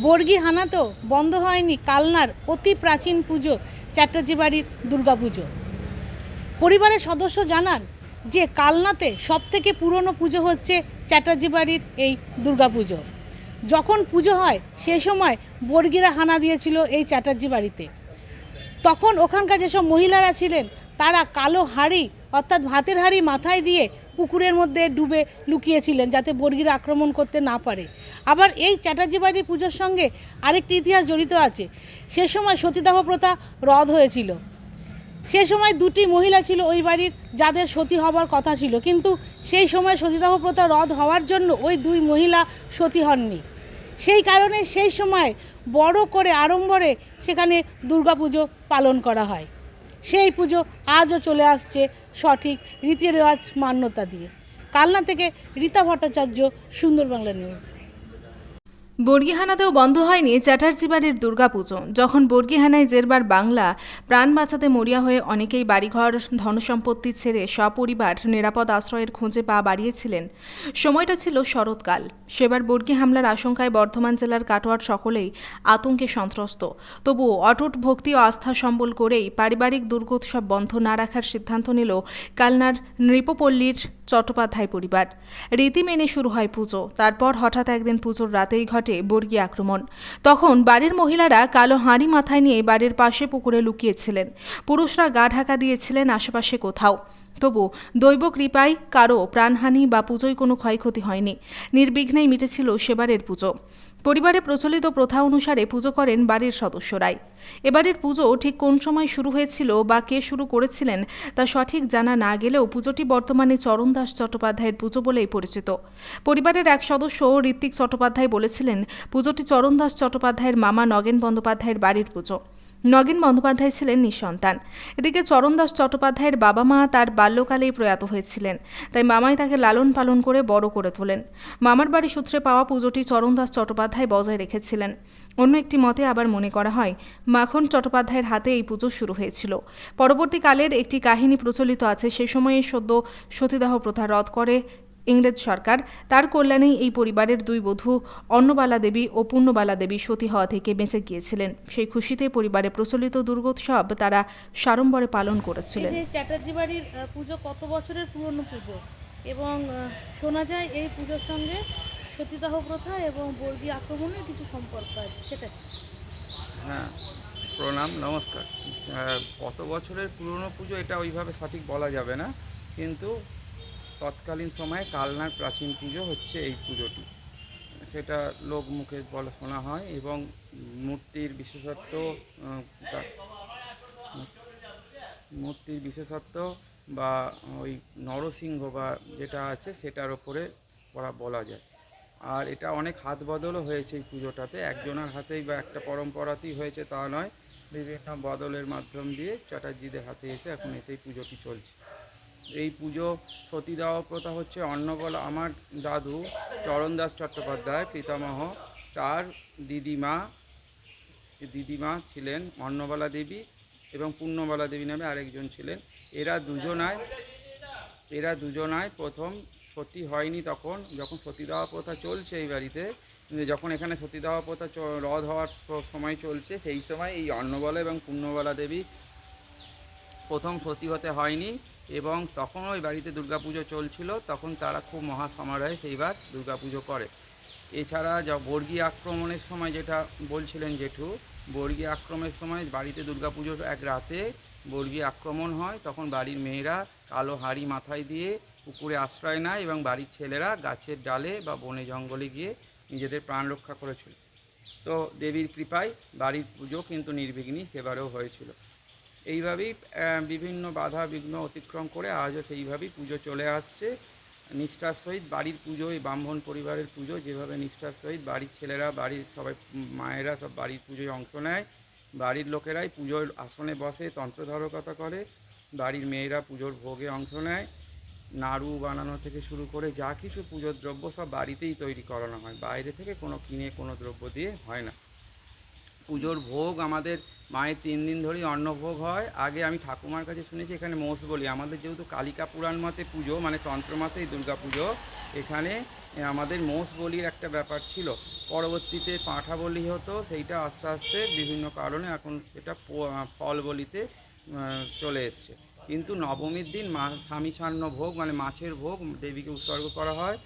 বর্গী হানাতেও বন্ধ হয়নি কালনার অতি প্রাচীন পুজো চ্যাটার্জি বাড়ির দুর্গাপুজো। পরিবারের সদস্য জানান যে কালনাতে সবথেকে পুরনো পুজো হচ্ছে চ্যাটার্জি বাড়ির এই দুর্গাপুজো। যখন পুজো হয় সেই সময় বর্গীরা হানা দিয়েছিল এই চ্যাটার্জি বাড়িতে। তখন ওখানকার যেসব মহিলারা ছিলেন তারা কালো হাঁড়ি অর্থাৎ ভাতের হাঁড়ি মাথায় দিয়ে পুকুরের মধ্যে ডুবে লুকিয়েছিলেন যাতে বর্গীরা আক্রমণ করতে না পারে। আবার এই চ্যাটার্জি বাড়ির পুজোর সঙ্গে আরেকটি ইতিহাস জড়িত আছে। সে সময় সতীদাহ প্রথা রদ হয়েছিল। সে সময় দুটি মহিলা ছিল ওই বাড়ির যাদের সতী হবার কথা ছিল, কিন্তু সেই সময় সতীদাহ প্রথা রদ হওয়ার জন্য ওই দুই মহিলা সতী হননি। সেই কারণে সেই সময় বড় করে আড়ম্বরে সেখানে দুর্গাপুজো পালন করা হয়। সেই পুজো আজও চলে আসছে সঠিক রীতি রেওয়াজ মান্যতা দিয়ে। কালনা থেকে রীতা ভট্টাচার্য, সুন্দর বাংলা নিউজ। বর্গীহানাতেও বন্ধ হয়নি চ্যাটার্জি বাড়ির দুর্গাপুজো। যখন বর্গীহানায় জেরবার বাংলা প্রাণ বাঁচাতে মরিয়া হয়ে অনেকেই বাড়িঘর ধনসম্পত্তি ছেড়ে সপরিবার নিরাপদ আশ্রয়ের খোঁজে পা বাড়িয়েছিলেন, সময়টা ছিল শরৎকাল। সেবার বর্গী হামলার আশঙ্কায় বর্ধমান জেলার কাটোয়ার সকলেই আতঙ্কে সন্ত্রস্ত। তবুও অটুট ভক্তি ও আস্থা সম্বল করেই পারিবারিক দুর্গোৎসব বন্ধ না রাখার সিদ্ধান্ত নিল কালনার নৃপপল্লীর চট্টোপাধ্যায় পরিবার। রীতি মেনে শুরু হয় পুজো। তারপর হঠাৎ একদিন পুজোর রাতেই ঘটে বর্গী আক্রমণ। তখন বাড়ির মহিলারা কালো হাঁড়ি মাথায় নিয়ে বাড়ির পাশে পুকুরে লুকিয়েছিলেন। পুরুষরা গা ঢাকা দিয়েছিলেন আশেপাশে কোথাও। তবু দৈব কৃপায় কারো প্রাণহানি বা পুজোয় কোনো ক্ষয়ক্ষতি হয়নি। নির্বিঘ্নেই মিটেছিল সেবারের পুজো। পরিবারে প্রচলিত প্রথা অনুসারে পুজো করেন বাড়ির সদস্যরাই। এবারের পুজো ঠিক কোন সময় শুরু হয়েছিল বা কে শুরু করেছিলেন তা সঠিক জানা না গেলেও পুজোটি বর্তমানে চরণদাস চট্টোপাধ্যায়ের পুজো বলেই পরিচিত। পরিবারের এক সদস্য ঋত্বিক চট্টোপাধ্যায় বলেছিলেন, পুজোটি চরণদাস চট্টোপাধ্যায়ের মামা নগেন বন্দ্যোপাধ্যায়ের বাড়ির পুজো। নগেন বন্দ্যোপাধ্যায় ছিলেন নিঃসন্তান। এদিকে চরণদাস চট্টোপাধ্যায়ের বাবা মা তার বাল্যকালেই প্রয়াত হয়েছিলেন, তাই মামাই তাকে লালন পালন করে বড় করে তোলেন। মামার বাড়ি সূত্রে পাওয়া পুজোটি চরণদাস চট্টোপাধ্যায় বজায় রেখেছিলেন। অন্য একটি মতে আবার মনে করা হয় মাখন চট্টোপাধ্যায়ের হাতে এই পুজো শুরু হয়েছিল। পরবর্তীকালের একটি কাহিনী প্রচলিত আছে, সে সময়ে সদ্য সতীদাহ প্রথা রদ করে ইংরেজ সরকার। তার কল্যাণেই এই পরিবারের দুই বধূ অন্নবালা দেবী ও পূর্ণবালা দেবী সতী হওয়া থেকে বেঁচে গিয়েছিলেন। সেই খুশিতে পরিবারে প্রচলিত দুর্গোৎসব তারা সাড়ম্বরে পালন করেছিলেন। এই যে চ্যাটার্জি বাড়ির পুজো কত বছরের পুরনো পুজো, এবং শোনা যায় এই পুজোর সঙ্গে সতীদাহ প্রথা এবং বর্গী আক্রমণের কিছু সম্পর্ক আছে, সেটা কি? হ্যাঁ, প্রণাম, নমস্কার। কত বছরের পুরনো পুজো এটা ওইভাবে সঠিক বলা যাবে না, কিন্তু তৎকালীন সময়ে কালনার প্রাচীন পুজো হচ্ছে এই পুজোটি। সেটা লোকমুখে বলা শোনা হয়, এবং মূর্তির বিশেষত্ব মূর্তির বিশেষত্ব বা ওই নরসিংহ বা যেটা আছে সেটার ওপরে বলা যায়। আর এটা অনেক হাত বদলও হয়েছে এই পুজোটাতে, একজনের হাতেই বা একটা পরম্পরাতেই হয়েছে তা নয়, বিভিন্ন বদলের মাধ্যম দিয়ে চ্যাটার্জিদের হাতে এসে এখন এসেই পুজোটি চলছে। এই পুজো সতীদাহ প্রথা হচ্ছে অন্নবলা, আমার দাদু চরণদাস চট্টোপাধ্যায় পিতামহ, তার দিদিমা ছিলেন অন্নবালা দেবী এবং পূর্ণবালা দেবী নামে আরেকজন ছিলেন। এরা দুজনায় প্রথম সতী হয়নি তখন, যখন সতীদাহ প্রথা চলছে এই বাড়িতে, যখন এখানে সতীদাহ প্রথা রদ হওয়ার সময় চলছে, সেই সময় এই অন্নবালা এবং পূর্ণবালা দেবী প্রথম সতী হতে হয়নি, এবং তখন ওই বাড়িতে দুর্গাপুজো চলছিল, তখন তারা খুব মহাসমারোহে সেইবার দুর্গাপুজো করে। এছাড়া বর্গী আক্রমণের সময়, যেটা বলছিলেন জেঠু, বর্গী আক্রমণের সময় বাড়িতে দুর্গাপুজোর এক রাতে বর্গী আক্রমণ হয়, তখন বাড়ির মেয়েরা কালো হাঁড়ি মাথায় দিয়ে পুকুরে আশ্রয় নেয় এবং বাড়ির ছেলেরা গাছের ডালে বা বনে জঙ্গলে গিয়ে নিজেদের প্রাণ রক্ষা করেছিল। তো দেবীর কৃপায় বাড়ির পুজো কিন্তু নির্বিঘ্নেই সেবারেও হয়েছিল। এইভাবেই বিভিন্ন বাধা বিঘ্ন অতিক্রম করে আজও সেইভাবেই পুজো চলে আসছে নিষ্ঠার সহিত। বাড়ির পুজো, এই ব্রাহ্মণ পরিবারের পুজো যেভাবে নিষ্ঠার সহিত বাড়ির ছেলেরা, বাড়ির সবাই মায়েরা সব বাড়ির পুজোয় অংশ নেয়, বাড়ির লোকেরাই পুজোর আসনে বসে তন্ত্রধারকতা করে, বাড়ির মেয়েরা পুজোর ভোগে অংশ নেয়, নাড়ু বানানো থেকে শুরু করে যা কিছু পুজোর দ্রব্য সব বাড়িতেই তৈরি করানো হয়, বাইরে থেকে কোনো কিনে কোনো দ্রব্য দিয়ে হয় না। পুজোর ভোগ আমাদের মায়ের 3 দিন ধরেই অন্নভোগ হয়। আগে আমি ঠাকুমার কাছে শুনেছি এখানে মোষ বলি, আমাদের যেহেতু কালিকা পুরাণ মতে পুজো মানে তন্ত্র মতেই দুর্গা পুজো, এখানে আমাদের মোষ বলির একটা ব্যাপার ছিল। পরবর্তীতে পাঁঠা বলি হতো, সেইটা আস্তে আস্তে বিভিন্ন কারণে এখন এটা ফল বলিতে চলে এসছে। কিন্তু নবমীর দিন স্বামী সান্ন ভোগ মানে মাছের ভোগ দেবীকে উৎসর্গ করা হয়।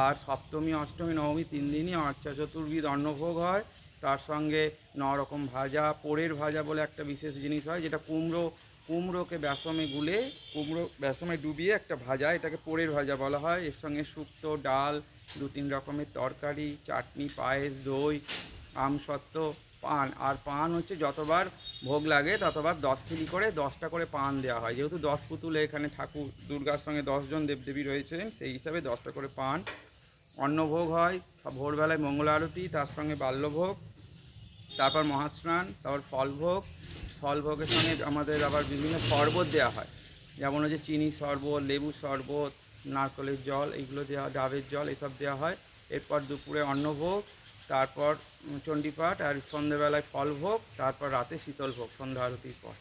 আর সপ্তমী অষ্টমী নবমী 3 দিনই অর্চা চতুর্বিধ অন্নভোগ হয়। তার সঙ্গে 9 রকম ভাজা, পোড়ের ভাজা বলে একটা বিশেষ জিনিস হয়, যেটা কুমড়োকে বেসমে গুলে কুমড়ো বেসমে ডুবিয়ে একটা ভাজা, এটাকে পোড়ের ভাজা বলা হয়। এর সঙ্গে শুক্তো, ডাল, 2-3 রকমের তরকারি, চাটনি, পায়েস, দই, আমসত্ত্ব, পান। আর পান হচ্ছে যতবার ভোগ লাগে ততবার 10 কিলি করে 10টা করে পান দেওয়া হয়। যেহেতু 10 পুতুলে এখানে ঠাকুর দুর্গার সঙ্গে 10 জন দেবদেবী রয়েছেন, সেই হিসাবে 10টা করে পান। অন্নভোগ হয় ভোরবেলায় মঙ্গল আরতি, তার সঙ্গে বাল্যভোগ, তারপর মহাস্নান, তারপর ফলভোগের সঙ্গে আমাদের আবার বিভিন্ন শরবত দেওয়া হয়, যেমন হচ্ছে চিনি শরবত, লেবু শরবত, নারকেলের জল, এইগুলো দেওয়া, ডাবের জল, এসব দেওয়া হয়। এরপর দুপুরে অন্নভোগ, তারপর চণ্ডীপাঠ, আর সন্ধ্যেবেলায় ফলভোগ, তারপর রাতে শীতলভোগ সন্ধ্যা আরতির পর।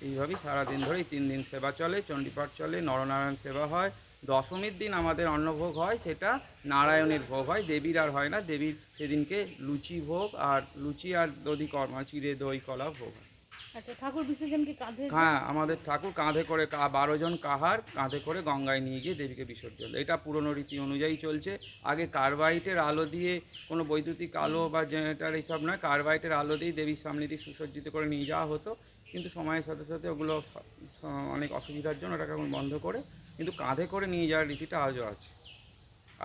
এইভাবেই সারাদিন ধরে এই 3 দিন সেবা চলে, চণ্ডীপাঠ চলে, নরনারায়ণ সেবা হয়। দশমীর দিন আমাদের অন্নভোগ হয়, সেটা নারায়ণের ভোগ হয়, দেবীর আর হয় না। দেবীর সেদিনকে লুচি ভোগ, আর লুচি আর দধি কর্মা, চিড়ে দই কলা ভোগ হয়। আচ্ছা, ঠাকুর বিসর্জন কি কাঁধে? হ্যাঁ, আমাদের ঠাকুর কাঁধে করে 12 জন কাহার কাঁধে করে গঙ্গায় নিয়ে গিয়ে দেবীকে বিসর্জন দেয়। এটা পুরনো রীতি অনুযায়ী চলছে। আগে কার্বাইটের আলো দিয়ে, কোনো বৈদ্যুতিক আলো বা জেনারেটার এইসব নয়, কার্বাইটের আলো দিয়েই দেবীর সামনে দিয়ে সুসজ্জিত করে নিয়ে যাওয়া হতো। কিন্তু সময়ের সাথে সাথে ওগুলো অনেক অসুবিধার জন্য ওটাকে এখন বন্ধ করে, কিন্তু কাঁধে করে নিয়ে যাওয়ার রীতিটা আজও আছে।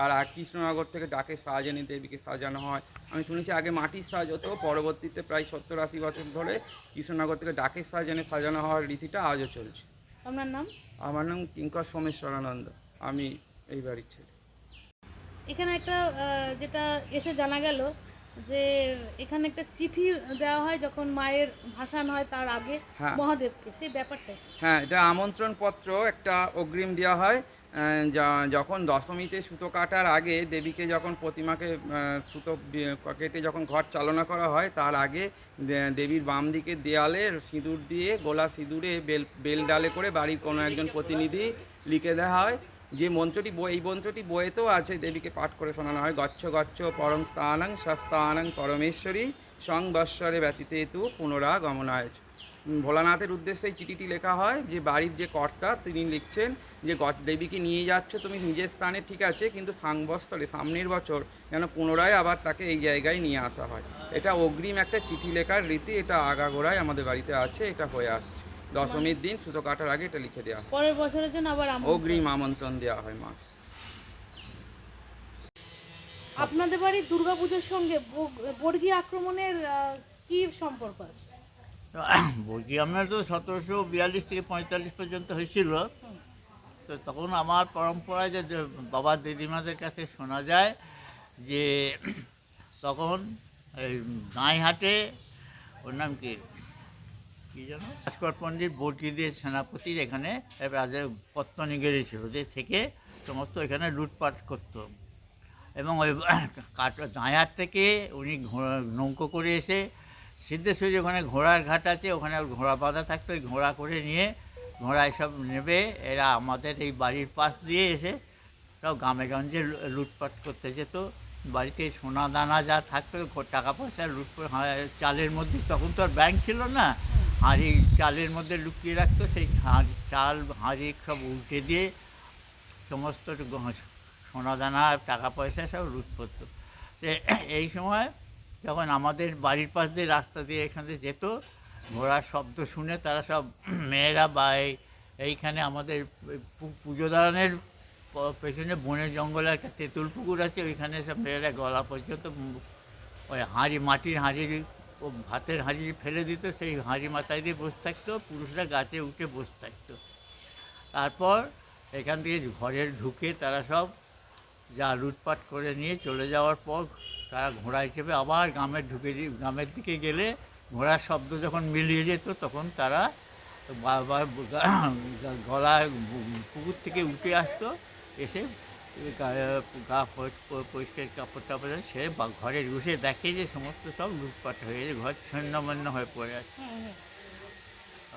আর কৃষ্ণনগর থেকে ডাকে সাজ এনে দেবীকে সাজানো হয়। আমি শুনেছি আগে মাটির সাজ হতো, পরবর্তীতে প্রায় 70-80 বছর ধরে কৃষ্ণনগর থেকে ডাকের সাজ এনে সাজানো হওয়ার রীতিটা আজও চলছে। আপনার নাম? আমার নাম কিঙ্কর সোমেশ্বরানন্দ, আমি এই বাড়ির ছেলে। এখানে একটা যেটা এসে জানা গেল যে এখানে একটা চিঠি দেওয়া হয় যখন মায়ের ভাসান হয় তার আগে হ্যাঁ। মহাদেবকে, সেই ব্যাপারটা কি? হ্যাঁ, এটা আমন্ত্রণ পত্র একটা অগ্রিম দেওয়া হয়। যখন দশমীতে সুতো কাটার আগে দেবীকে যখন প্রতিমাকে সুতো কেটে যখন ঘট চালনা করা হয়, তার আগে দেবীর বাম দিকের দেয়ালে সিঁদুর দিয়ে, গোলা সিঁদুরে বেল ডালে করে বাড়ির কোনো একজন প্রতিনিধি লিখে দেওয়া হয়। যে মন্ত্রটি এই মন্ত্রটি বইয়েতেও আছে, দেবীকে পাঠ করে শোনানো হয়। গচ্ছ গচ্ছ পরম স্থানং স্বস্থানং পরমেশ্বরী সংবৎসরে ব্যতীতেতু পুনরাগমনায়। ভোলানাথের উদ্দেশ্যে এই চিঠিটি লেখা হয়, যে বাড়ির যে কর্তা তিনি লিখছেন যে দেবীকে নিয়ে যাচ্ছ তুমি নিজের স্থানে ঠিক আছে, কিন্তু সাংবৎসরে সামনের বছর যেন পুনরায় আবার তাকে এই জায়গায় নিয়ে আসা হয়। এটা অগ্রিম একটা চিঠি লেখার রীতি, এটা আগাগোড়ায় আমাদের বাড়িতে আছে, এটা হয়ে আসছে। দশমীর দিন সুতো কাটার আগে এটা লিখে দেওয়া হয়, পরের বছরের জন্য আবার অগ্রিম আমন্ত্রণ দেওয়া হয় মা। আপনাদের বাড়ির দুর্গাপুজোর সঙ্গে বর্গী আক্রমণের কি সম্পর্ক আছে? বলছি, আমরা তো 1742 থেকে 45 পর্যন্ত হয়েছিল। তো তখন আমার পরম্পরায় যে বাবার দিদিমাদের কাছে শোনা যায় যে তখন এই গাঁইহাটে, ওর নাম কি যেন, ভাস্কর পণ্ডিত বর্গীদের সেনাপতির এখানে রাজা পত্তনিগেরি ছিল, ওদের থেকে সমস্ত এখানে লুটপাট করতো। এবং ওই গাঁইহাট থেকে উনি নৌকো করে এসে সিদ্ধেশ্বরী, ওখানে ঘোড়ার ঘাট আছে, ওখানে ঘোড়া বাঁধা থাকতো, ওই ঘোড়া করে নিয়ে ঘোড়ায় সব নেবে এরা আমাদের এই বাড়ির পাশ দিয়ে এসে সব গ্রামে গঞ্জে লুটপাট করতে যেত। বাড়িতে সোনা দানা যা থাকতো, টাকা পয়সা লুটপাট, চালের মধ্যে, তখন তো আর ব্যাংক ছিল না, হাঁড়ি চালের মধ্যে লুকিয়ে রাখতো। সেই চাল হাঁড়ি সব উল্টে দিয়ে সমস্ত সোনা দানা টাকা পয়সা সব লুট করতো। এই সময় যখন আমাদের বাড়ির পাশ দিয়ে রাস্তা দিয়ে এখান থেকে যেত, ঘোড়ার শব্দ শুনে তারা সব মেয়েরা বা এইখানে আমাদের পুজো দাঁড়ানোর পেছনে বনের জঙ্গলে একটা তেঁতুল পুকুর আছে, ওইখানে সব মেয়েরা গলা পর্যন্ত ওই মাটির হাঁড়ি, ও ভাতের হাঁড়ি ফেলে দিত, সেই হাঁড়ি মাথায় দিয়ে বসে থাকতো, পুরুষরা গাছে উঠে বসে থাকতো। তারপর এখান থেকে ঘরের ঢুকে তারা সব যা লুটপাট করে নিয়ে চলে যাওয়ার পর তারা ঘোড়া হিসেবে আবার গ্রামের দিকে গেলে ঘোড়ার শব্দ যখন মিলিয়ে যেত, তখন তারা গলা পুকুর থেকে উঠে আসতো, এসে গায়ে গা পরিষ্কার কাপড় টাপড় আছে, সে ঘরে ঘুষে দেখে যে সমস্ত সব লুটপাট হয়ে গেছে, ঘর ছিন্নমন্য হয়ে পড়ে আছে।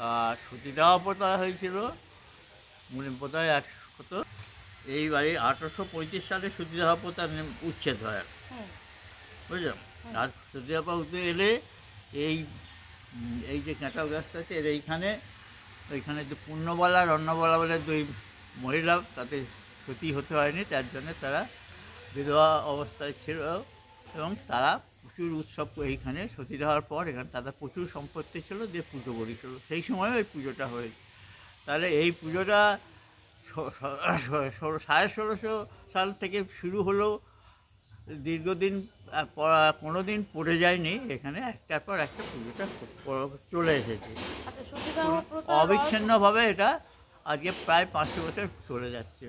আর সতী দেওয়া প্রথা হয়েছিল বোধহয় 100 এই বাড়ি 1835 সালে সতী দেওয়া প্রথা উচ্ছেদ হয়, বুঝলাম। আর সতী দেওয়া প্রথা এলে এই যে কাঁঠাল গাছটা আছে এর ওইখানে যে পুণ্যবালা আর অন্নবালা বলে দুই মহিলা, তাতে সতী হতে হয়নি, তার জন্য তারা বিধবা অবস্থায় ছিল এবং তারা প্রচুর উৎসব এইখানে সতী দেওয়ার পর এখানে তাদের প্রচুর সম্পত্তি ছিল, দিয়ে পুজো করেছিল। সেই সময় ওই পুজোটা হয়েছে। তাহলে এই পুজোটা 1650 সাল থেকে শুরু হলেও দীর্ঘদিন কোনো দিন পড়ে যায়নি, এখানে একটার পর একটা পুজোটা চলে এসেছে আচ্ছা, সতীদাহ প্রথা অবিচ্ছিন্নভাবে। এটা আজকে প্রায় 500 বছর চলে যাচ্ছে।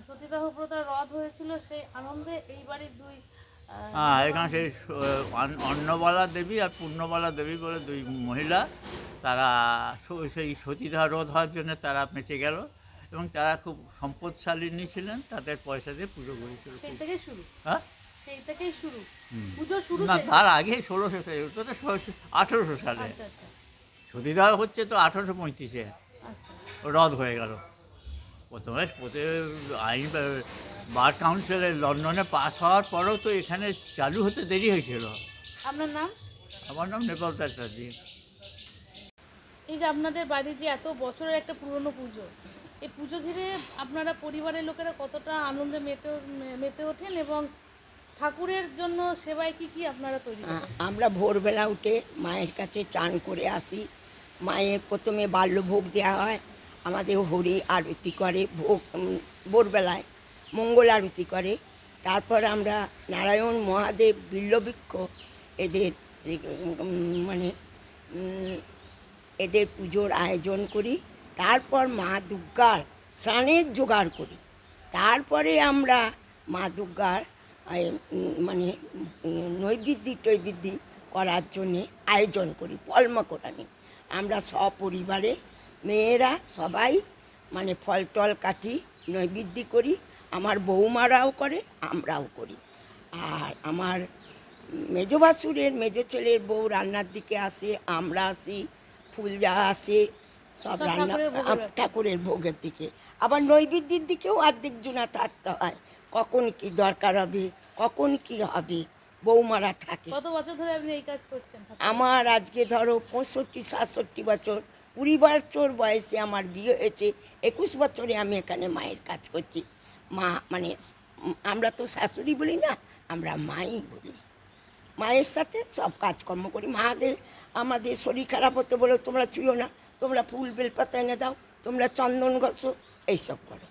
সতীদাহ প্রথা রদ হয়েছিল সেই আনন্দে এই বাড়ির দুই হ্যাঁ, এখানে সেই অন্নবালা দেবী আর পূর্ণবালা দেবী বলে দুই মহিলা, তারা সেই সতীদাহ রোধ হওয়ার জন্য তারা বেঁচে গেল এবং তারা খুব সম্পদশালিনী ছিলেন, তাদের পয়সা দিয়ে পুজো করেছিল। সেই থেকেই শুরু। হ্যাঁ, সেই থেকেই শুরু হুম। পুজো শুরু না, সেই- তার আগে 1600 সালে, ওটা তো 1800 সালে। আচ্ছা আচ্ছা সতীদাহ হচ্ছে তো 1835-এ আচ্ছা। রদ হয়ে গেল। প্রথমে আইন বার কাউন্সিলে লন্ডনে পাস হওয়ার পরেও তো এখানে চালু হতে দেরি হয়েছিল। আপনার নাম? আমার নাম নেপাল চ্যাটার্জি। এই যে আপনাদের বাড়ির যে এত বছরের একটা পুরনো পুজো, এই পুজো ঘিরে আপনারা পরিবারের লোকেরা কতটা আনন্দে মেতে ওঠেন এবং ঠাকুরের জন্য সেবায় কি কি আপনারা তৈরি করেন? আমরা ভোরবেলা উঠে মায়ের কাছে চান করে আসি। মায়ের প্রথমে বাল্যভোগ দেওয়া হয়, আমাদের হরি আরতি করে ভোরবেলায় মঙ্গল আরতি করে। তারপর আমরা নারায়ণ মহাদেব বিল্লবৃক্ষ এদের মানে এদের পুজোর আয়োজন করি। তারপর মা দুর্গার স্নানের জোগাড় করি। তারপরে আমরা মা দুর্গার মানে নৈবেদ্য করার জন্যে আয়োজন করি, ফলমা কোরানি। আমরা সপরিবারে মেয়েরা সবাই মানে ফল টল কাটি, নৈবেদ্য করি। আমার বৌমারাও করে, আমরাও করি। আর আমার মেজো ভাসুরের মেজো ছেলের বউ রান্নার দিকে আসে, আমরা আসি, ফুলজা আসে, সব রান্না ঠাকুরের ভোগের দিকে। আবার নৈবেদ্যের দিকেও অর্ধেক জনা থাকতে হয়, কখন কি দরকার হবে, কখন কি হবে, বৌমারা থাকে। কত বছর ধরে আপনি এই কাজ করছেন? আমার আজকে ধরো 65-67 বছর, 20 বছর বয়সে আমার বিয়ে হয়েছে। 21 বছরে আমি এখানে মায়ের কাজ করছি। মা মানে আমরা তো শাশুড়ি বলি না, আমরা মাই বলি। মায়ের সাথে সব কাজকর্ম করি। আমাদের শরীর খারাপ হতে বলে তোমরা ছুঁয়ো না, তোমরা ফুল বেলপাতা এনে দাও, তোমরা চন্দন ঘষো, এইসব করো।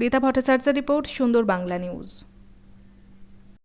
রীতা ভট্টাচার্যের রিপোর্ট, সুন্দর বাংলা নিউজ।